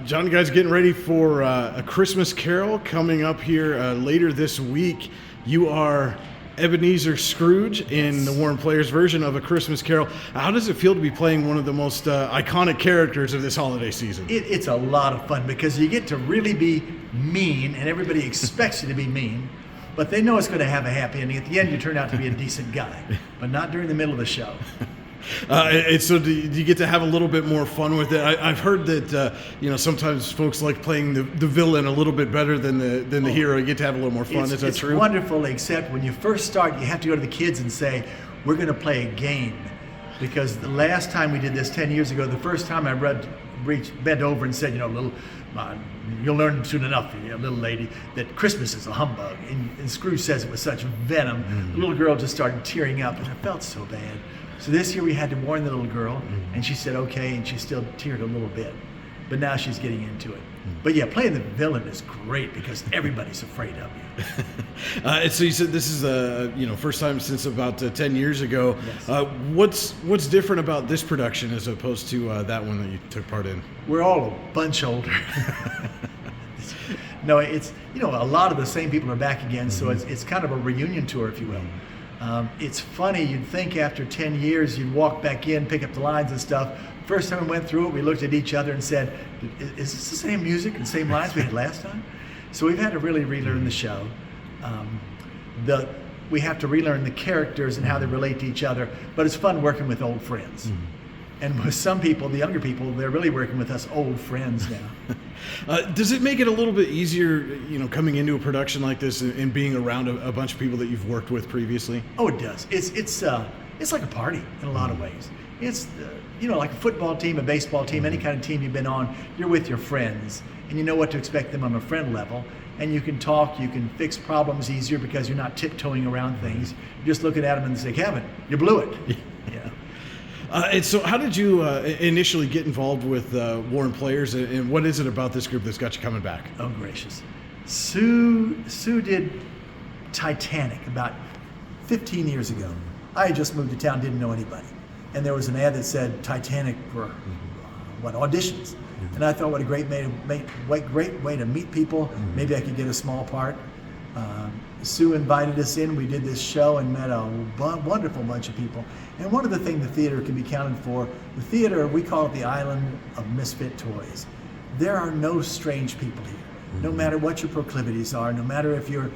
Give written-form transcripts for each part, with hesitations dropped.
John, you guys getting ready for A Christmas Carol coming up here later this week. You are Ebenezer Scrooge in the Warren Players version of A Christmas Carol. How does it feel to be playing one of the most iconic characters of this holiday season? It's a lot of fun because you get to really be mean, and everybody expects you to be mean, but they know it's going to have a happy ending. At the end, you turn out to be a decent guy, but not during the middle of the show. So do you get to have a little bit more fun with it? I've heard that sometimes folks like playing the villain a little bit better than the hero. You get to have a little more fun. Is that true? It's wonderful, except when you first start, you have to go to the kids and say, we're going to play a game. Because the last time we did this 10 years ago, the first time I bent over and said, you'll learn soon enough, little lady, that Christmas is a humbug. And Scrooge says it with such venom. Mm-hmm. The little girl just started tearing up, and I felt so bad. So this year we had to warn the little girl, and she said okay, and she still teared a little bit. But now she's getting into it. But yeah, playing the villain is great because everybody's afraid of you. So you said this is first time since about 10 years ago. Yes. What's different about this production as opposed to that one that you took part in? We're all a bunch older. No, it's a lot of the same people are back again, so it's kind of a reunion tour, if you will. It's funny, you'd think after 10 years you'd walk back in, pick up the lines and stuff. First time we went through it, we looked at each other and said, is this the same music and same lines we had last time? So we've had to really relearn the show. We have to relearn the characters and how they relate to each other, but it's fun working with old friends. Mm-hmm. And with some people, the younger people, they're really working with us old friends now. Does it make it a little bit easier, coming into a production like this and being around a bunch of people that you've worked with previously? Oh, it does. It's like a party in a lot of ways. It's like a football team, a baseball team, any kind of team you've been on. You're with your friends, and you know what to expect them on a friend level. And you can talk, you can fix problems easier because you're not tiptoeing around things. You're just looking at them and say, Kevin, you blew it. Yeah. And so how did you initially get involved with Warren Players, and what is it about this group that's got you coming back? Oh, gracious. Sue did Titanic about 15 years ago. I had just moved to town, didn't know anybody. And there was an ad that said Titanic for auditions. Mm-hmm. And I thought, what a great way to meet people. Mm-hmm. Maybe I could get a small part. Sue invited us in. We did this show and met a wonderful bunch of people. And one of the things the theater can be counted for, the theater, we call it the island of misfit toys. There are no strange people here. Mm-hmm. No matter what your proclivities are, no matter if you're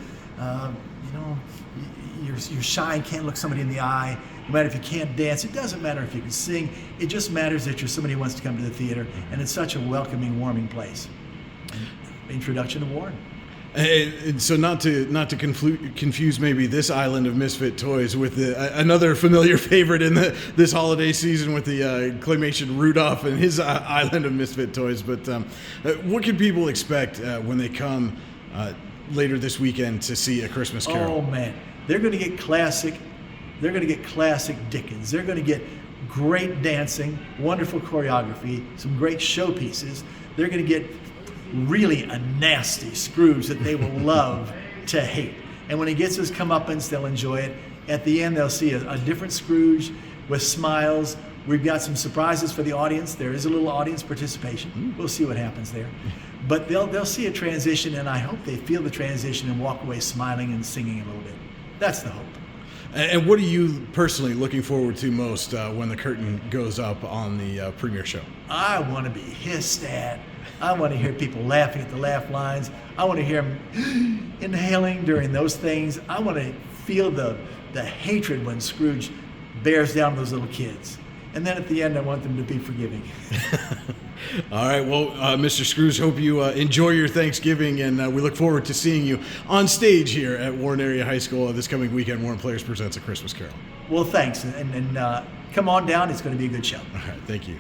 shy and can't look somebody in the eye, no matter if you can't dance, it doesn't matter if you can sing, it just matters that you're somebody who wants to come to the theater, and it's such a welcoming, warming place. Introduction to Warren. And so not to confuse maybe this island of misfit toys with another familiar favorite in this holiday season with the claymation Rudolph and his island of misfit toys, but what can people expect when they come later this weekend to see A Christmas Carol? Oh man, they're going to get classic. They're going to get classic Dickens. They're going to get great dancing, wonderful choreography, some great showpieces. They're going to get really a nasty Scrooge that they will love to hate. And when he gets his comeuppance, they'll enjoy it. At the end, they'll see a different Scrooge with smiles. We've got some surprises for the audience. There is a little audience participation. We'll see what happens there. But they'll see a transition, and I hope they feel the transition and walk away smiling and singing a little bit. That's the hope. And what are you personally looking forward to most when the curtain goes up on the premiere show? I want to be hissed at. I want to hear people laughing at the laugh lines. I want to hear them inhaling during those things. I want to feel the hatred when Scrooge bears down those little kids. And then at the end, I want them to be forgiving. All right. Well, Mr. Scrooge, hope you enjoy your Thanksgiving, and we look forward to seeing you on stage here at Warren Area High School this coming weekend. Warren Players presents A Christmas Carol. Well, thanks. And come on down. It's going to be a good show. All right. Thank you.